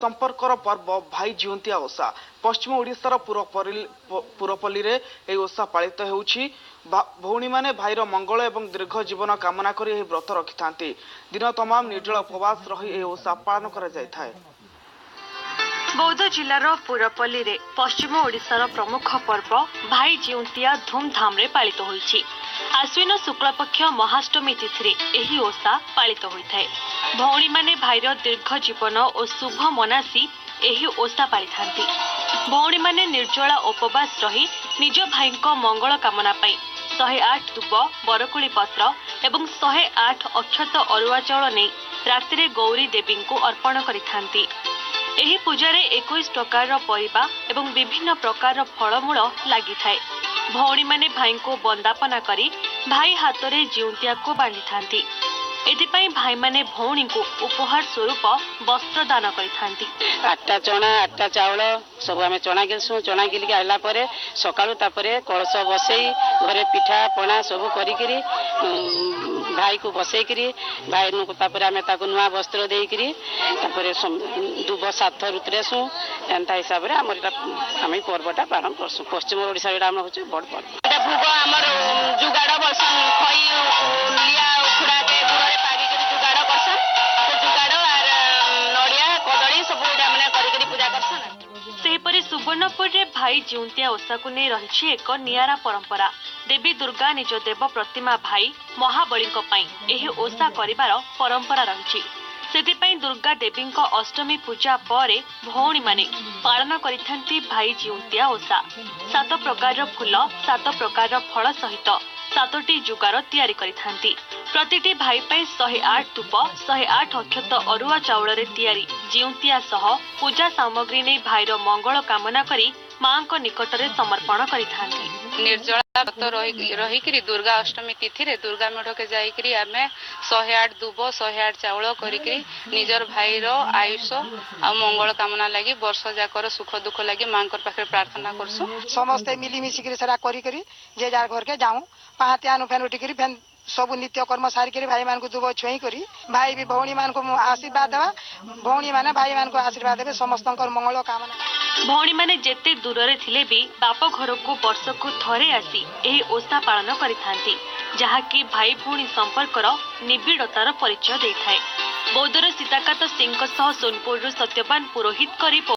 संपर्कर पर्व भाई जिउंतिया ओषा पश्चिम ओडिशार पुरपल्ली रे एही ओषा पालित हेउछि। भौणी माने भाईर मंगल एवं दीर्घ जीवन कामना करी एही व्रत रखिथांती। दिन तमाम निर्जल उपवास रही एही ओषा पालन करा जायथाय। बौद्ध जिलार पुरपल्ली रे पश्चिम ओडिशार प्रमुख पर्व भाई जिउंतिया धूमधाम रे पालित होइछि। आश्विन शुक्लपक्ष महाअष्टमी तिथि एही ओषा पालित होइथाय। भौणी माने भाईर दीर्घ जीवन और शुभ मनासी एही ओषा पालिथांती। भौणी माने निर्जला उपवास रही निज भाईको मंगल कामना पाई 108 दुब बरकोली पत्र एवं 108 अक्षत अरुआ चाउल नहीं रातिरे गौरी देवी को अर्पण करिथांती। एही पूजारे 21 प्रकार परिबा एवं विभिन्न प्रकार फलमूल लागि थाए। भौणी माने भाई को बंदापना करी भाई हाथ रे जिउंतिया को बांधी थांती। एथिपाई भाई माने भौणी को उपहार स्वरूप वस्त्र दान करिथांती। आटा चना आटा चाउल सब आमे चना गिलसु चना गिलके आइला परे सकाळु तापरे कळस बसई घरे पिठा पणा सब करी करी भाई को बसई करी भाई नु तापरे आमे ताको नुआ वस्त्र देई करी तापरे दुब साथ रुतरेसु एंता हिसाब रे हमर आमे पर्वटा पालन करसु। पश्चिम ओडिसा रे हम होचे बड़ पर्व। एटा भूग हमर जुगाड़ बसन खई लिया उखुडा के गुरे पागी करी जुगाड़ बसन जुगाड़ आर नडिया कदली सब एटा माने करी करी पूजा करसन। सेहीपरि सुवर्णपुर रे भाई जिउंतिया ओषा को नै रहिछि एक नियारा परंपरा। देवी दुर्गा निज देव प्रतिमा भाई महाबली एही ओषा करिवार परंपरा रहिछि। सेतिपई दुर्गा देवी अष्टमी पूजा परे भौणी माने पालन करिथांती भाई जिउंतिया ओषा। 7 प्रकार फूल 7 प्रकार फल सहित 7टी जुगार तैयारी करिथांती। प्रतिटी भाई पाई 108 धूप 108 अक्षत अरुआ चाउल रे तैयारी जिउंतिया सह पूजा सामग्री नै भाईर मंगल कामना करी मां को निकट रे समर्पण करिथांती। निर्जला व्रत रही दुर्गा अष्टमी तिथि रे दुर्गा मेढ़ के जाइकरी आमे 108 दुब 108 चाउल करिकरी निजर भाईर आयुष आ मंगल कामना लगी वर्ष जाकर सुख दुख लगी मांकर पाखे प्रार्थना करसु। समस्त मिली मिसी करी सारा करी जे जार घर के जाऊं पहातियानु फेन उठी करी फेन सब नित्य कर्म सारी करी भाई मान को दुब छुई करी भाई भी भौणी मान को आशीर्वाद देवा भौणी माने भाई मान को आशीर्वाद देबे समस्त मंगल कामना। भौणी माने जेते दूर रे थिले भी बाप घर को वर्ष को थरे आसी एही ओषा पालन करिथांती, जहा कि भाई भौणी संपर्कर निबिड़तार परिचय देइथाय। बौद्धर सीताकांत सिंह सह सोनपुर सत्यवान पुरोहित करी